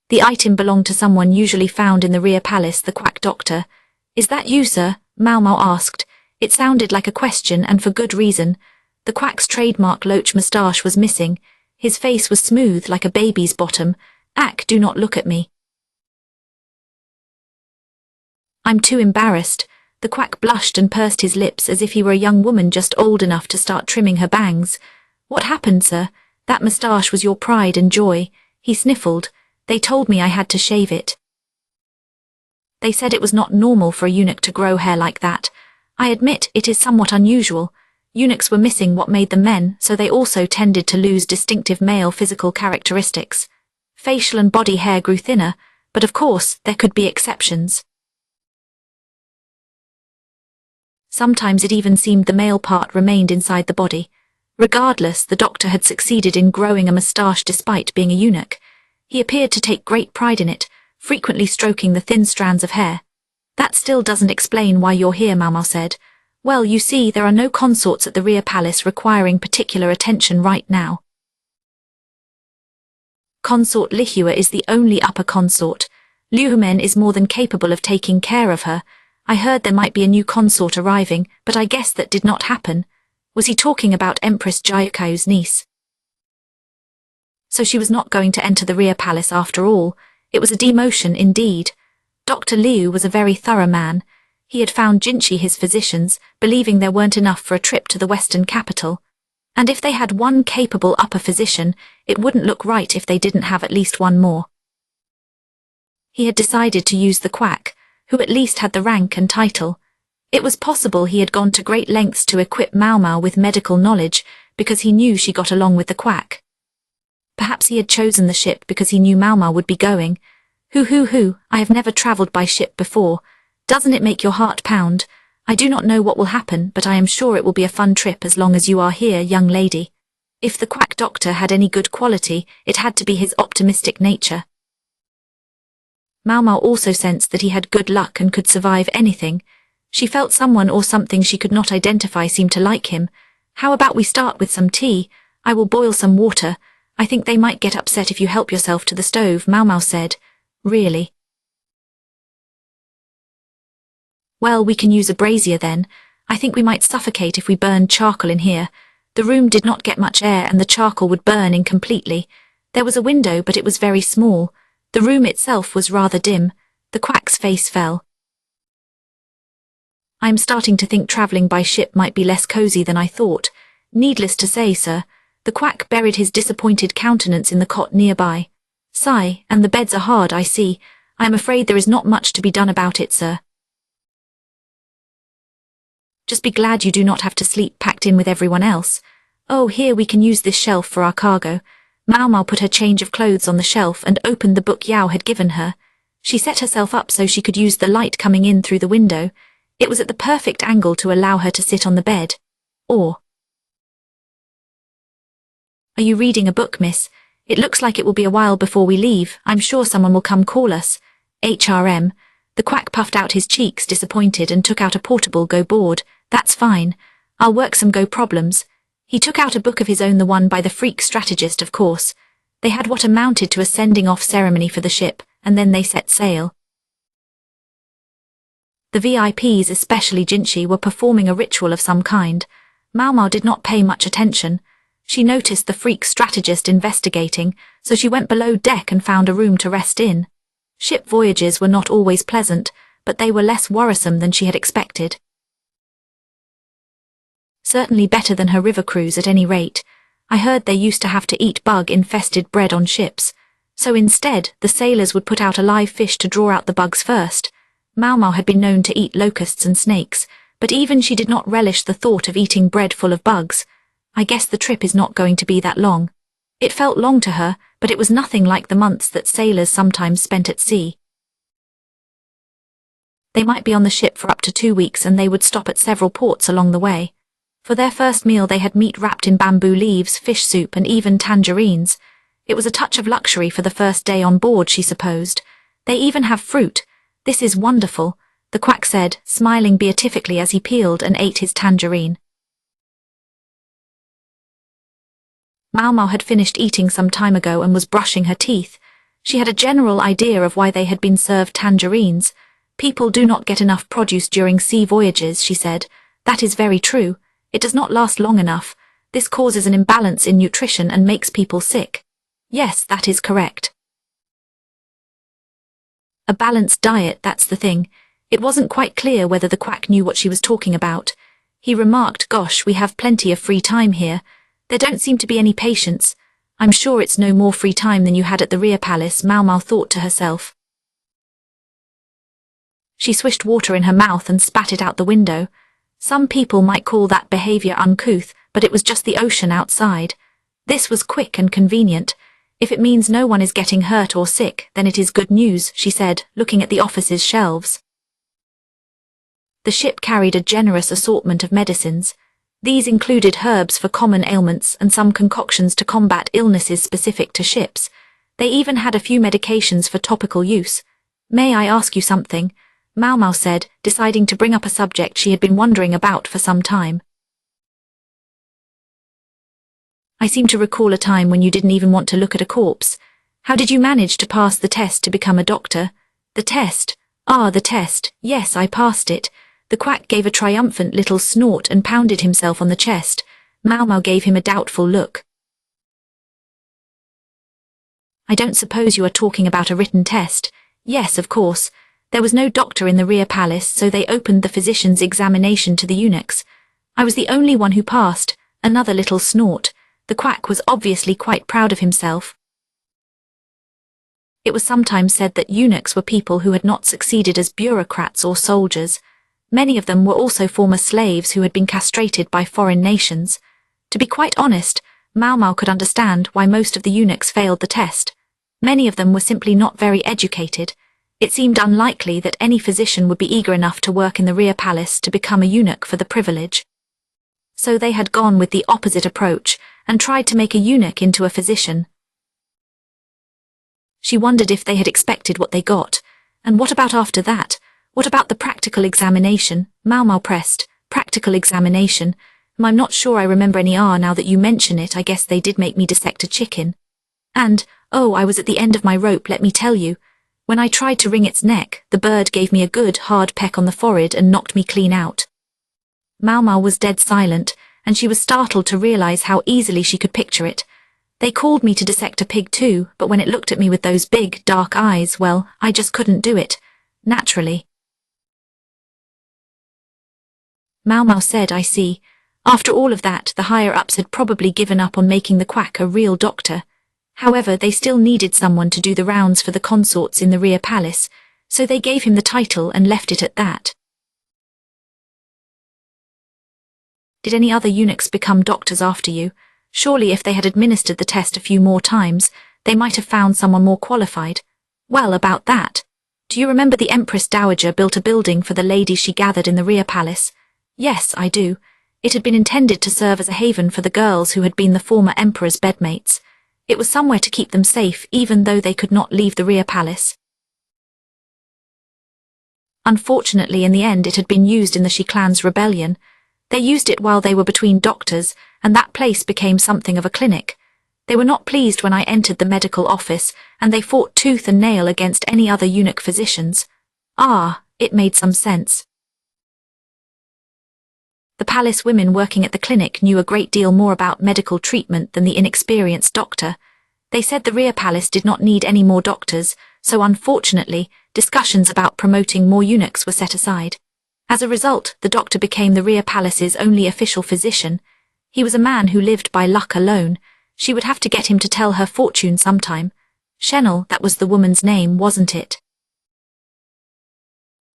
The item belonged to someone usually found in the rear palace, the quack doctor. "Is that you, sir?" Maomao asked. It sounded like a question, and for good reason. The quack's trademark loach moustache was missing. His face was smooth like a baby's bottom. "Ack, do not look at me. I'm too embarrassed." The quack blushed and pursed his lips as if he were a young woman just old enough to start trimming her bangs. "What happened, sir? That moustache was your pride and joy." He sniffled. "They told me I had to shave it. They said it was not normal for a eunuch to grow hair like that. I admit it is somewhat unusual. Eunuchs were missing what made them men, so they also tended to lose distinctive male physical characteristics. Facial and body hair grew thinner, but of course there could be exceptions. Sometimes it even seemed the male part remained inside the body. Regardless, the doctor had succeeded in growing a moustache despite being a eunuch. He appeared to take great pride in it, frequently stroking the thin strands of hair. "That still doesn't explain why you're here," Maomao said. "Well, you see, there are no consorts at the rear palace requiring particular attention right now. Consort Lihua is the only upper consort. Liuhumen is more than capable of taking care of her. I heard there might be a new consort arriving, but I guess that did not happen." Was he talking about Empress Jayukau's niece? So she was not going to enter the rear palace after all. It was a demotion indeed. Dr. Liu was a very thorough man. He had found Jinchi his physicians, believing there weren't enough for a trip to the western capital. And if they had one capable upper physician, it wouldn't look right if they didn't have at least one more. He had decided to use the quack, who at least had the rank and title. It was possible he had gone to great lengths to equip Maomao with medical knowledge, because he knew she got along with the quack. Perhaps he had chosen the ship because he knew Maomao would be going. Hoo, I have never travelled by ship before. Doesn't it make your heart pound? I do not know what will happen, but I am sure it will be a fun trip as long as you are here, young lady. If the quack doctor had any good quality, it had to be his optimistic nature. Maomao also sensed that he had good luck and could survive anything. She felt someone or something she could not identify seemed to like him. "How about we start with some tea? I will boil some water. I think they might get upset if you help yourself to the stove," Maomao said. "Really? Well, we can use a brazier then. I think we might suffocate if we burned charcoal in here." The room did not get much air and the charcoal would burn incompletely. There was a window, but it was very small. The room itself was rather dim. The quack's face fell. "I am starting to think travelling by ship might be less cosy than I thought. Needless to say, sir." The quack buried his disappointed countenance in the cot nearby. "Sigh, and the beds are hard, I see. I am afraid there is not much to be done about it, sir. Just be glad you do not have to sleep packed in with everyone else. Oh, here we can use this shelf for our cargo." Maomao put her change of clothes on the shelf and opened the book Yao had given her. She set herself up so she could use the light coming in through the window. It was at the perfect angle to allow her to sit on the bed. Or, "Are you reading a book, miss? It looks like it will be a while before we leave. I'm sure someone will come call us." "HRM. The quack puffed out his cheeks, disappointed, and took out a portable Go board. "That's fine. I'll work some Go problems." He took out a book of his own, the one by the freak strategist, of course. They had what amounted to a sending-off ceremony for the ship, and then they set sail. The VIPs, especially Jinchi, were performing a ritual of some kind. Maomao did not pay much attention. She noticed the freak strategist investigating, so she went below deck and found a room to rest in. Ship voyages were not always pleasant, but they were less worrisome than she had expected. Certainly better than her river cruise at any rate. I heard they used to have to eat bug-infested bread on ships. So instead, the sailors would put out a live fish to draw out the bugs first. Maomao had been known to eat locusts and snakes, but even she did not relish the thought of eating bread full of bugs. I guess the trip is not going to be that long. It felt long to her, but it was nothing like the months that sailors sometimes spent at sea. They might be on the ship for up to 2 weeks and they would stop at several ports along the way. For their first meal they had meat wrapped in bamboo leaves, fish soup and even tangerines. It was a touch of luxury for the first day on board, she supposed. They even have fruit. "This is wonderful," the quack said, smiling beatifically as he peeled and ate his tangerine. Maomao had finished eating some time ago and was brushing her teeth. She had a general idea of why they had been served tangerines. People do not get enough produce during sea voyages, she said. That is very true. It does not last long enough. This causes an imbalance in nutrition and makes people sick. Yes, that is correct. A balanced diet, that's the thing. It wasn't quite clear whether the quack knew what she was talking about. He remarked, "Gosh, we have plenty of free time here. There don't seem to be any patients. I'm sure it's no more free time than you had at the rear palace," Maomao thought to herself. She swished water in her mouth and spat it out the window. Some people might call that behavior uncouth, but it was just the ocean outside. This was quick and convenient. If it means no one is getting hurt or sick, then it is good news, she said, looking at the office's shelves. The ship carried a generous assortment of medicines. These included herbs for common ailments and some concoctions to combat illnesses specific to ships. They even had a few medications for topical use. "May I ask you something?" Maomao said, deciding to bring up a subject she had been wondering about for some time. "I seem to recall a time when you didn't even want to look at a corpse. How did you manage to pass the test to become a doctor?" "The test? Ah, the test. Yes, I passed it." The quack gave a triumphant little snort and pounded himself on the chest. Maomao gave him a doubtful look. "I don't suppose you are talking about a written test?" "Yes, of course. There was no doctor in the rear palace, so they opened the physician's examination to the eunuchs. I was the only one who passed." Another little snort. The quack was obviously quite proud of himself. It was sometimes said that eunuchs were people who had not succeeded as bureaucrats or soldiers. Many of them were also former slaves who had been castrated by foreign nations. To be quite honest, Maomao could understand why most of the eunuchs failed the test. Many of them were simply not very educated. It seemed unlikely that any physician would be eager enough to work in the rear palace to become a eunuch for the privilege. So they had gone with the opposite approach and tried to make a eunuch into a physician. She wondered if they had expected what they got. And what about after that? What about the practical examination? Maomao pressed. Practical examination? I'm not sure I remember any. Now that you mention it, I guess they did make me dissect a chicken. And, oh, I was at the end of my rope, let me tell you. When I tried to wring its neck, the bird gave me a good hard peck on the forehead and knocked me clean out. Maomao was dead silent, and she was startled to realize how easily she could picture it. They called me to dissect a pig too, but when it looked at me with those big, dark eyes, well, I just couldn't do it. Naturally. Maomao said, "I see." After all of that, the higher-ups had probably given up on making the quack a real doctor. However, they still needed someone to do the rounds for the consorts in the rear palace, so they gave him the title and left it at that. "Did any other eunuchs become doctors after you? Surely if they had administered the test a few more times, they might have found someone more qualified." "Well, about that. Do you remember the Empress Dowager built a building for the ladies she gathered in the rear palace?" "Yes, I do. It had been intended to serve as a haven for the girls who had been the former emperor's bedmates. It was somewhere to keep them safe, even though they could not leave the rear palace. Unfortunately, in the end, it had been used in the Shi clan's rebellion. They used it while they were between doctors, and that place became something of a clinic. They were not pleased when I entered the medical office, and they fought tooth and nail against any other eunuch physicians. Ah, it made some sense. The palace women working at the clinic knew a great deal more about medical treatment than the inexperienced doctor. They said the rear palace did not need any more doctors, so unfortunately, discussions about promoting more eunuchs were set aside. As a result, the doctor became the rear palace's only official physician. He was a man who lived by luck alone. She would have to get him to tell her fortune sometime. Shenel, that was the woman's name, wasn't it?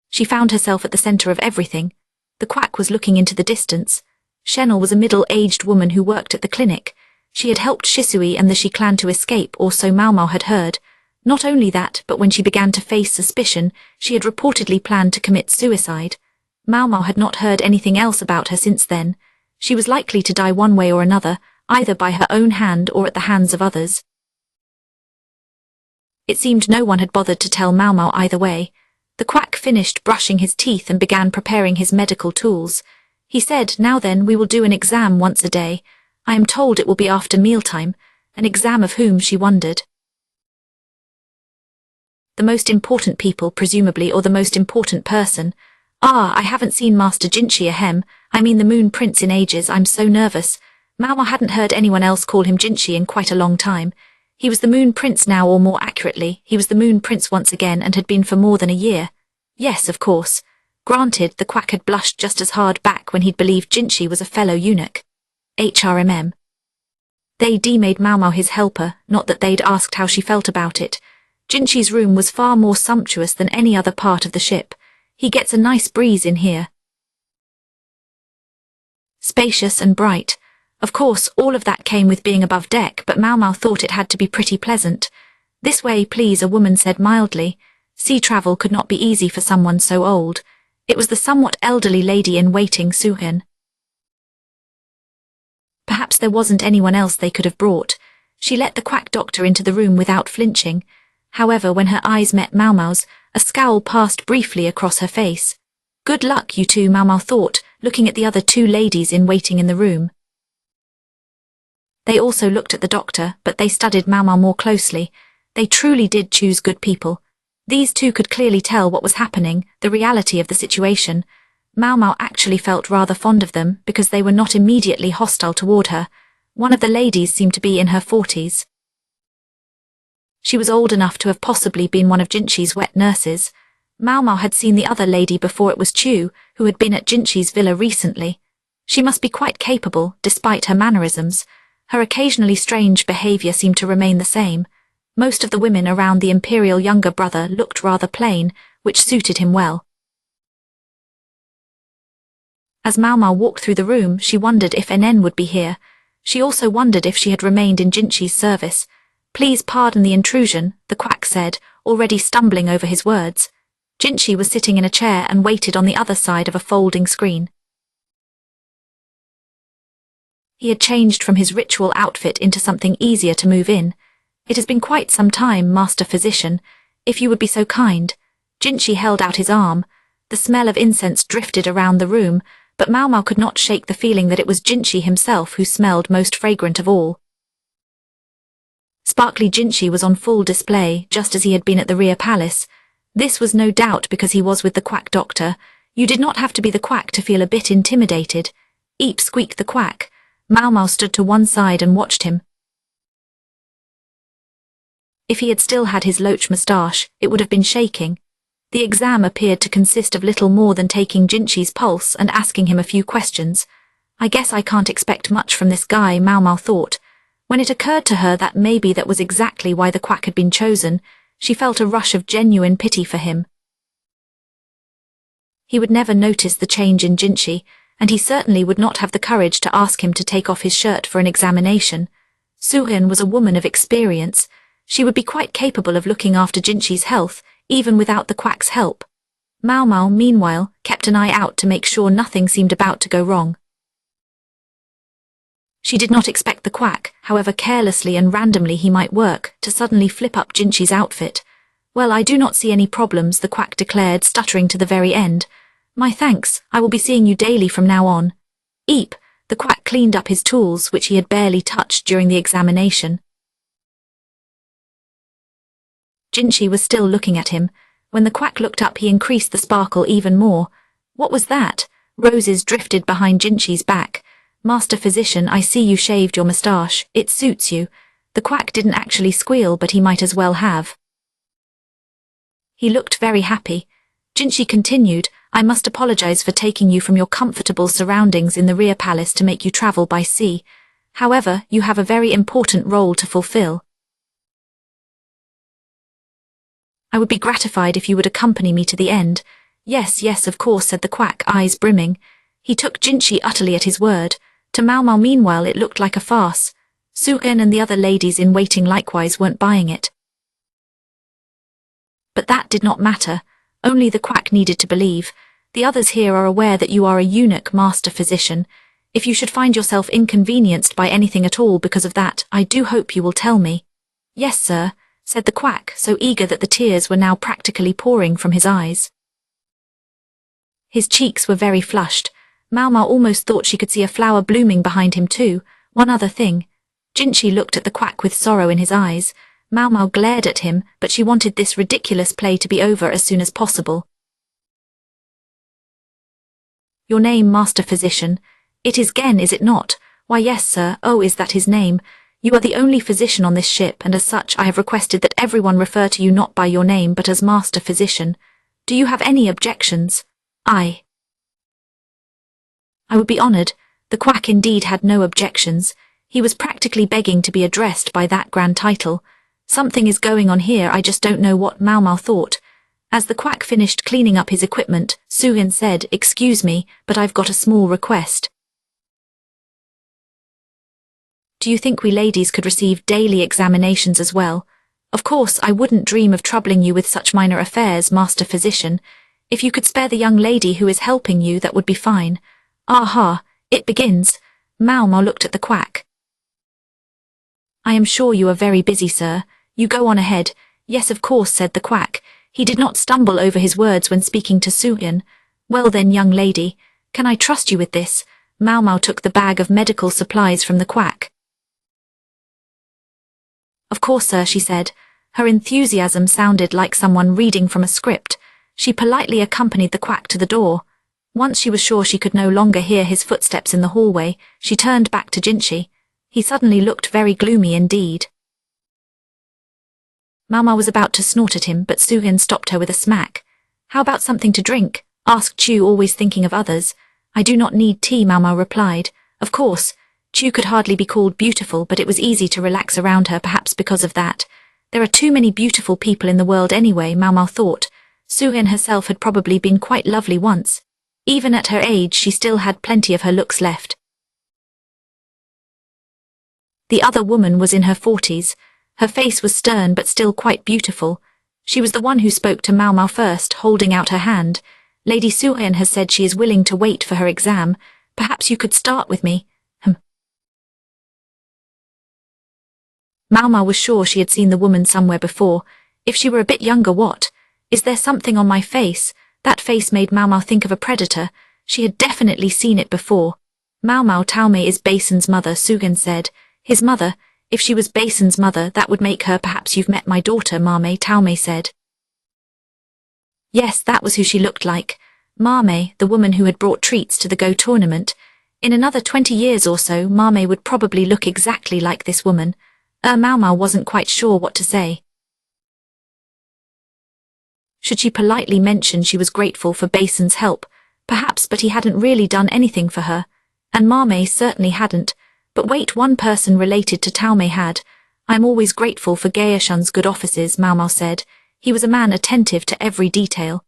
She found herself at the center of everything. The quack was looking into the distance. Shenel was a middle-aged woman who worked at the clinic. She had helped Shisui and the Shi clan to escape, or so Maomao had heard. Not only that, but when she began to face suspicion, she had reportedly planned to commit suicide. Maomao had not heard anything else about her since then. She was likely to die one way or another, either by her own hand or at the hands of others. It seemed no one had bothered to tell Maomao either way. The quack finished brushing his teeth and began preparing his medical tools. He said, "Now then, we will do an exam once a day. I am told it will be after mealtime." An exam of whom, she wondered. the most important people presumably, or the most important person. Ah, I haven't seen Master Jinchi I mean the Moon Prince in ages. I'm so nervous. Maomao hadn't heard anyone else call him Jinchi in quite a long time. He was the Moon Prince now, or more accurately, he was the Moon Prince once again, and had been for more than a year. Yes, of course. Granted, the quack had blushed just as hard back when he'd believed Jinchi was a fellow eunuch. HRMM. They made Maomao his helper, not that they'd asked how she felt about it. Jinchi's room was far more sumptuous than any other part of the ship. He gets a nice breeze in here. Spacious and bright. Of course, all of that came with being above deck, but Maomao thought it had to be pretty pleasant. This way, please, a woman said mildly. Sea travel could not be easy for someone so old. It was the somewhat elderly lady-in-waiting Suhin. Perhaps there wasn't anyone else they could have brought. She let the quack doctor into the room without flinching. However, when her eyes met Maomao's, a scowl passed briefly across her face. Good luck, you two, Maomao thought, looking at the other two ladies-in-waiting in the room. They also looked at the doctor, but they studied Maomao more closely. They truly did choose good people. These two could clearly tell what was happening, the reality of the situation. Maomao actually felt rather fond of them because they were not immediately hostile toward her. One of the ladies seemed to be in her 40s. She was old enough to have possibly been one of Jinchi's wet nurses. Maomao had seen the other lady before. It was Chu, who had been at Jinchi's villa recently. She must be quite capable, despite her mannerisms. Her occasionally strange behavior seemed to remain the same. Most of the women around the imperial younger brother looked rather plain, which suited him well. As Maomao walked through the room, she wondered if NN would be here. She also wondered if she had remained in Jinchi's service. Please pardon the intrusion, the quack said, already stumbling over his words. Jinchi was sitting in a chair and waited on the other side of a folding screen. He had changed from his ritual outfit into something easier to move in. It has been quite some time, Master Physician. If you would be so kind. Jinchi held out his arm. The smell of incense drifted around the room, but Maomao could not shake the feeling that it was Jinchi himself who smelled most fragrant of all. Sparkly Jinchi was on full display, just as he had been at the rear palace. This was no doubt because he was with the quack doctor. You did not have to be the quack to feel a bit intimidated. Eep, squeaked the quack. Maomao stood to one side and watched him. If he had still had his loach moustache, it would have been shaking. The exam appeared to consist of little more than taking Jinchi's pulse and asking him a few questions. I guess I can't expect much from this guy, Maomao thought. When it occurred to her that maybe that was exactly why the quack had been chosen, she felt a rush of genuine pity for him. He would never notice the change in Jinchi, and he certainly would not have the courage to ask him to take off his shirt for an examination. Suhin was a woman of experience. She would be quite capable of looking after Jinchi's health, even without the quack's help. Maomao, meanwhile, kept an eye out to make sure nothing seemed about to go wrong. She did not expect the quack, however carelessly and randomly he might work, to suddenly flip up Jinchi's outfit. Well, I do not see any problems, the quack declared, stuttering to the very end. My thanks, I will be seeing you daily from now on. Eep, the quack cleaned up his tools, which he had barely touched during the examination. Jinchi was still looking at him. When the quack looked up, he increased the sparkle even more. What was that? Roses drifted behind Jinchi's back. Master Physician, I see you shaved your moustache. It suits you. The quack didn't actually squeal, but he might as well have. He looked very happy. Jinchi continued, I must apologize for taking you from your comfortable surroundings in the rear palace to make you travel by sea. However, you have a very important role to fulfill. I would be gratified if you would accompany me to the end. Yes, yes, of course, said the quack, eyes brimming. He took Jinchi utterly at his word. To Maomao, meanwhile, it looked like a farce. Suhin and the other ladies in waiting likewise weren't buying it. But that did not matter. Only the quack needed to believe. The others here are aware that you are a eunuch, Master Physician. If you should find yourself inconvenienced by anything at all because of that, I do hope you will tell me. Yes, sir, said the quack, so eager that the tears were now practically pouring from his eyes. His cheeks were very flushed. Maomao almost thought she could see a flower blooming behind him too. One other thing. Jinchi looked at the quack with sorrow in his eyes. Maomao glared at him, but she wanted this ridiculous play to be over as soon as possible. Your name, Master Physician. It is Gen, is it not? Why yes, sir. Oh, is that his name? You are the only physician on this ship, and as such I have requested that everyone refer to you not by your name but as Master Physician. Do you have any objections? I would be honored. The quack indeed had no objections. He was practically begging to be addressed by that grand title. Something is going on here, I just don't know what, Maomao thought. As the quack finished cleaning up his equipment, Suyin said, "Excuse me, but I've got a small request. Do you think we ladies could receive daily examinations as well? Of course, I wouldn't dream of troubling you with such minor affairs, Master Physician. If you could spare the young lady who is helping you, that would be fine." Aha, it begins. Maomao looked at the quack. "I am sure you are very busy, sir. You go on ahead." "Yes, of course," said the quack. He did not stumble over his words when speaking to Suyin. "Well then, young lady, can I trust you with this?" Maomao took the bag of medical supplies from the quack. "Of course, sir," she said. Her enthusiasm sounded like someone reading from a script. She politely accompanied the quack to the door. Once she was sure she could no longer hear his footsteps in the hallway, she turned back to Jinchi. He suddenly looked very gloomy indeed. Maomao was about to snort at him, but Suyin stopped her with a smack. "How about something to drink?" asked Chu, always thinking of others. "I do not need tea," Maomao replied. Of course, Chu could hardly be called beautiful, but it was easy to relax around her, perhaps because of that. There are too many beautiful people in the world anyway, Maomao thought. Suyin herself had probably been quite lovely once. Even at her age, she still had plenty of her looks left. The other woman was in her 40s. Her face was stern but still quite beautiful. She was the one who spoke to Maomao first, holding out her hand. "Lady Suyin has said she is willing to wait for her exam. Perhaps you could start with me." Maomao was sure she had seen the woman somewhere before. If she were a bit younger, what? "Is there something on my face?" That face made Maomao think of a predator. She had definitely seen it before. "Maomao Taomei is Basin's mother," Suyin said. "His mother? If she was Basin's mother, that would make her." "Perhaps you've met my daughter, Mame," Taomei said. Yes, that was who she looked like. Mame, the woman who had brought treats to the Go tournament. In another 20 years or so, Mame would probably look exactly like this woman. Maomao wasn't quite sure what to say. Should she politely mention she was grateful for Basin's help? Perhaps, but he hadn't really done anything for her. And Mame certainly hadn't. But wait, one person related to Taomei had. "I'm always grateful for Gaoshan's good offices," Maomao said. He was a man attentive to every detail.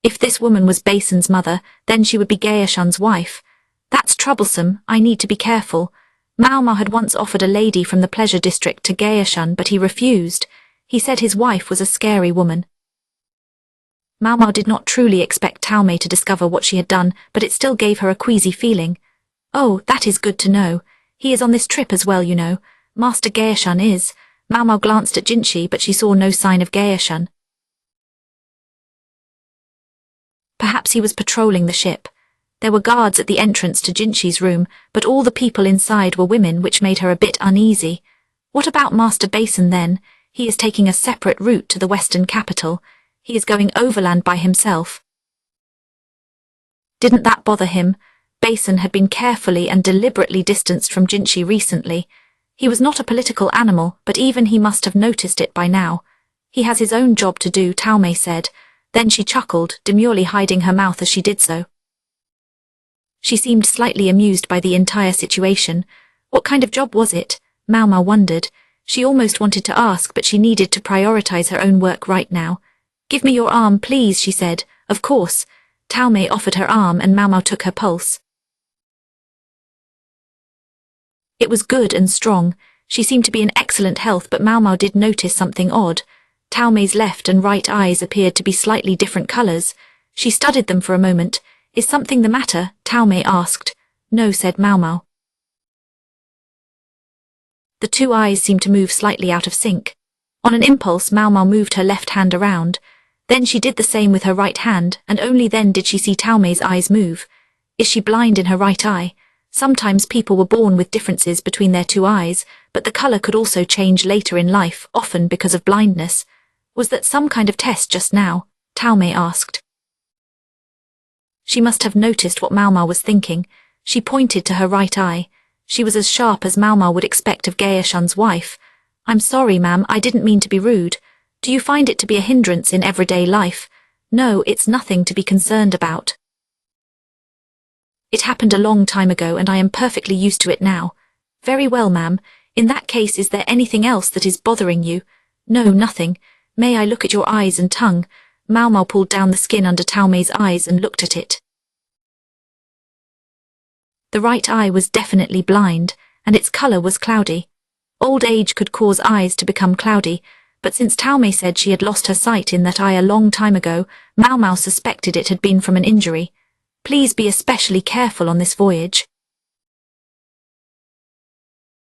If this woman was Basin's mother, then she would be Gaoshan's wife. That's troublesome, I need to be careful. Maomao had once offered a lady from the pleasure district to Gaoshan, but he refused. He said his wife was a scary woman. Maomao did not truly expect Taomei to discover what she had done, but it still gave her a queasy feeling. "Oh, that is good to know. He is on this trip as well, you know. Master Gaoshan is." Maomao glanced at Jinchi, but she saw no sign of Gaoshan. Perhaps he was patrolling the ship. There were guards at the entrance to Jinchi's room, but all the people inside were women, which made her a bit uneasy. What about Master Basin then? He is taking a separate route to the western capital. He is going overland by himself. Didn't that bother him? Basin had been carefully and deliberately distanced from Jinchi recently. He was not a political animal, but even he must have noticed it by now. "He has his own job to do," Taomei said. Then she chuckled, demurely hiding her mouth as she did so. She seemed slightly amused by the entire situation. What kind of job was it? Maomao wondered. She almost wanted to ask, but she needed to prioritize her own work right now. "Give me your arm, please," she said. "Of course." Taomei offered her arm and Maomao took her pulse. It was good and strong. She seemed to be in excellent health, but Maomao did notice something odd. Taomei's left and right eyes appeared to be slightly different colors. She studied them for a moment. "Is something the matter?" Taomei asked. "No," said Maomao. The two eyes seemed to move slightly out of sync. On an impulse, Maomao moved her left hand around. Then she did the same with her right hand, and only then did she see Taomei's eyes move. "Is she blind in her right eye?" Sometimes people were born with differences between their two eyes, but the color could also change later in life, often because of blindness. Was that some kind of test just now? Taomei asked. She must have noticed what Maomao was thinking. She pointed to her right eye. She was as sharp as Maomao would expect of Gaeshun's wife. I'm sorry, ma'am, I didn't mean to be rude. Do you find it to be a hindrance in everyday life? No, it's nothing to be concerned about. It happened a long time ago and I am perfectly used to it now. Very well, ma'am. In that case, is there anything else that is bothering you? No, nothing. May I look at your eyes and tongue? Maomao pulled down the skin under Taomei's eyes and looked at it. The right eye was definitely blind, and its color was cloudy. Old age could cause eyes to become cloudy, but since Taomei said she had lost her sight in that eye a long time ago, Maomao suspected it had been from an injury. Please be especially careful on this voyage.